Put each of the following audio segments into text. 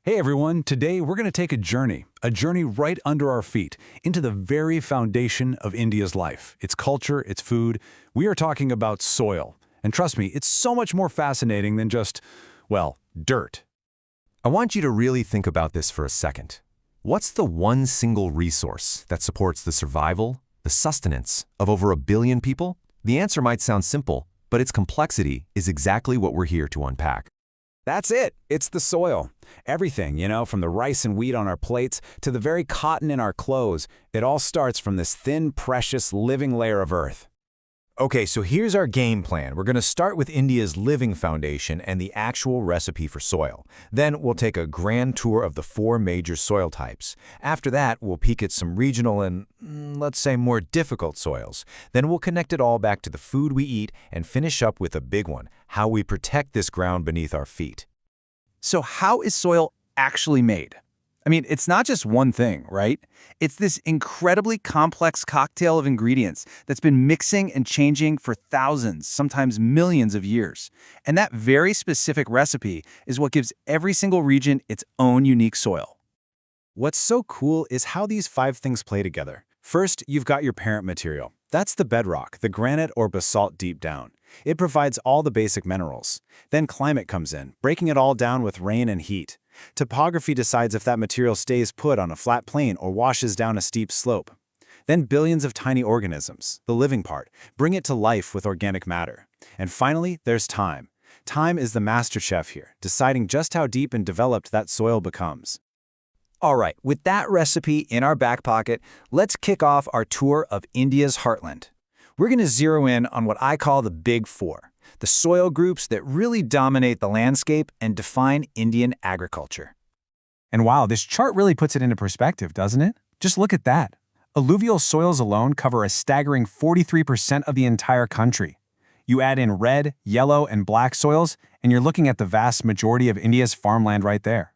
Hey everyone, today we're going to take a journey right under our feet, into the very foundation of India's life, its culture, its food. We are talking about soil. And trust me, it's so much more fascinating than just, well, dirt. I want you to really think about this for a second. What's the one single resource that supports the survival, the sustenance of over 1 billion people? The answer might sound simple, but its complexity is exactly what we're here to unpack. That's it. It's the soil. Everything, from the rice and wheat on our plates to the very cotton in our clothes, it all starts from this thin, precious, living layer of earth. Okay, so here's our game plan. We're going to start with India's living foundation and the actual recipe for soil. Then we'll take a grand tour of the 4 major soil types. After that, we'll peek at some regional and, let's say, more difficult soils. Then we'll connect it all back to the food we eat and finish up with a big one, how we protect this ground beneath our feet. So how is soil actually made? I mean, it's not just one thing, right? It's this incredibly complex cocktail of ingredients that's been mixing and changing for thousands, sometimes millions of years. And that very specific recipe is what gives every single region its own unique soil. What's so cool is how these 5 things play together. First, you've got your parent material. That's the bedrock, the granite or basalt deep down. It provides all the basic minerals. Then climate comes in, breaking it all down with rain and heat. Topography decides if that material stays put on a flat plain or washes down a steep slope. Then billions of tiny organisms, the living part, bring it to life with organic matter. And finally, there's time. Time is the master chef here, deciding just how deep and developed that soil becomes. All right, with that recipe in our back pocket, let's kick off our tour of India's heartland. We're going to zero in on what I call the Big Four, the soil groups that really dominate the landscape and define Indian agriculture. And wow, this chart really puts it into perspective, doesn't it? Just look at that. Alluvial soils alone cover a staggering 43% of the entire country. You add in red, yellow, and black soils, and you're looking at the vast majority of India's farmland right there.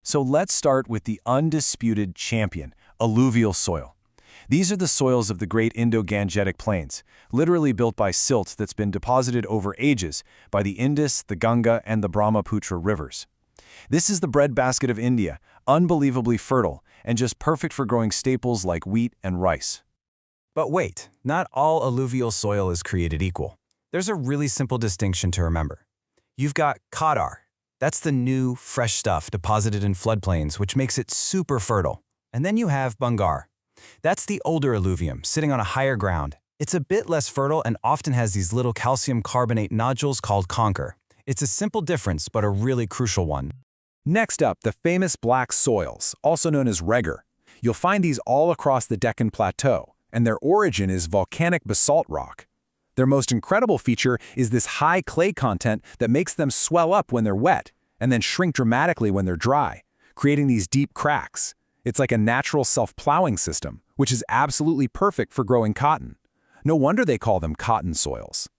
So let's start with the undisputed champion, alluvial soil. These are the soils of the Great Indo-Gangetic Plains, literally built by silt that's been deposited over ages by the Indus, the Ganga, and the Brahmaputra rivers. This is the breadbasket of India, unbelievably fertile, and just perfect for growing staples like wheat and rice. But wait, not all alluvial soil is created equal. There's a really simple distinction to remember. You've got Khadar. That's the new, fresh stuff deposited in floodplains, which makes it super fertile. And then you have Bangar. That's the older alluvium, sitting on a higher ground. It's a bit less fertile and often has these little calcium carbonate nodules called conker. It's a simple difference, but a really crucial one. Next up, the famous black soils, also known as regur. You'll find these all across the Deccan Plateau, and their origin is volcanic basalt rock. Their most incredible feature is this high clay content that makes them swell up when they're wet, and then shrink dramatically when they're dry, creating these deep cracks. It's like a natural self-plowing system, which is absolutely perfect for growing cotton. No wonder they call them cotton soils.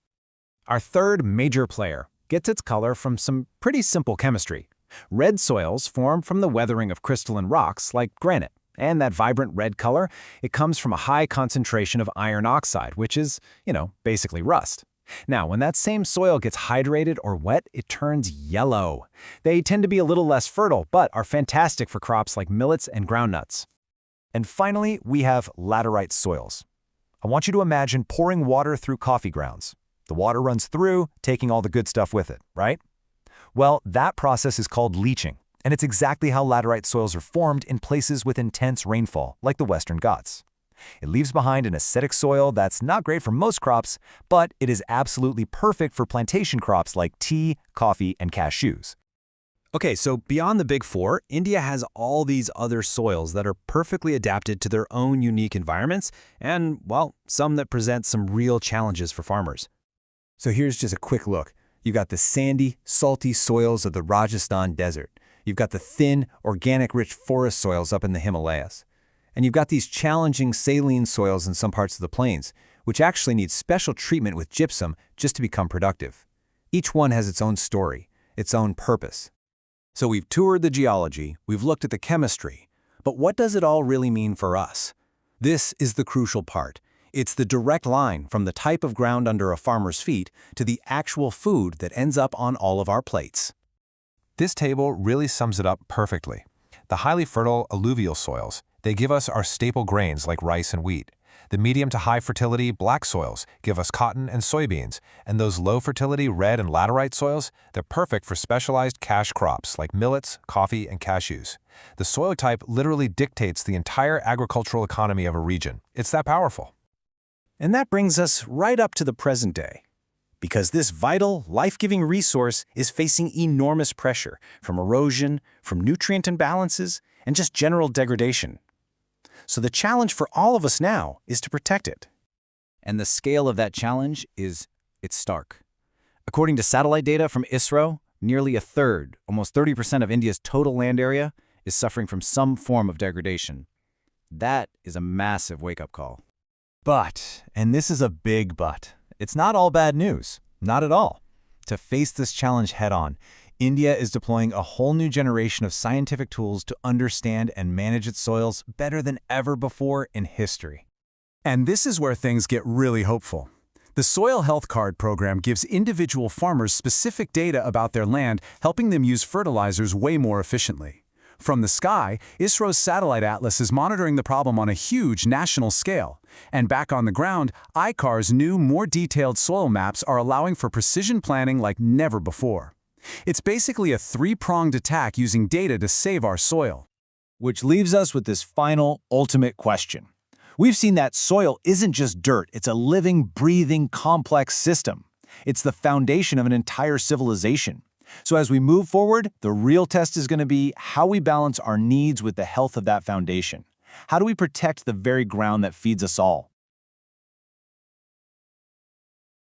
Our third major player gets its color from some pretty simple chemistry. Red soils form from the weathering of crystalline rocks like granite, and that vibrant red color, it comes from a high concentration of iron oxide, which is, basically rust. Now, when that same soil gets hydrated or wet, it turns yellow. They tend to be a little less fertile, but are fantastic for crops like millets and groundnuts. And finally, we have laterite soils. I want you to imagine pouring water through coffee grounds. The water runs through, taking all the good stuff with it, right? Well, that process is called leaching, and it's exactly how laterite soils are formed in places with intense rainfall, like the Western Ghats. It leaves behind an acidic soil that's not great for most crops, but it is absolutely perfect for plantation crops like tea, coffee, and cashews. Okay, so beyond the Big Four, India has all these other soils that are perfectly adapted to their own unique environments and, well, some that present some real challenges for farmers. So here's just a quick look. You've got the sandy, salty soils of the Rajasthan desert. You've got the thin, organic-rich forest soils up in the Himalayas. And you've got these challenging saline soils in some parts of the plains, which actually need special treatment with gypsum just to become productive. Each one has its own story, its own purpose. So we've toured the geology, we've looked at the chemistry, but what does it all really mean for us? This is the crucial part. It's the direct line from the type of ground under a farmer's feet to the actual food that ends up on all of our plates. This table really sums it up perfectly. The highly fertile alluvial soils, they give us our staple grains like rice and wheat. The medium to high fertility black soils give us cotton and soybeans, and those low fertility red and laterite soils, they're perfect for specialized cash crops like millets, coffee, and cashews. The soil type literally dictates the entire agricultural economy of a region. It's that powerful. And that brings us right up to the present day. Because this vital, life-giving resource is facing enormous pressure from erosion, from nutrient imbalances, and just general degradation. So the challenge for all of us now is to protect it. And the scale of that challenge it's stark. According to satellite data from ISRO, nearly a third, almost 30% of India's total land area is suffering from some form of degradation. That is a massive wake-up call. But, and this is a big but, it's not all bad news. Not at all. To face this challenge head-on, India is deploying a whole new generation of scientific tools to understand and manage its soils better than ever before in history. And this is where things get really hopeful. The Soil Health Card program gives individual farmers specific data about their land, helping them use fertilizers way more efficiently. From the sky, ISRO's satellite atlas is monitoring the problem on a huge national scale. And back on the ground, ICAR's new, more detailed soil maps are allowing for precision planning like never before. It's basically a three-pronged attack using data to save our soil. Which leaves us with this final, ultimate question. We've seen that soil isn't just dirt, it's a living, breathing, complex system. It's the foundation of an entire civilization. So as we move forward, the real test is going to be how we balance our needs with the health of that foundation. How do we protect the very ground that feeds us all?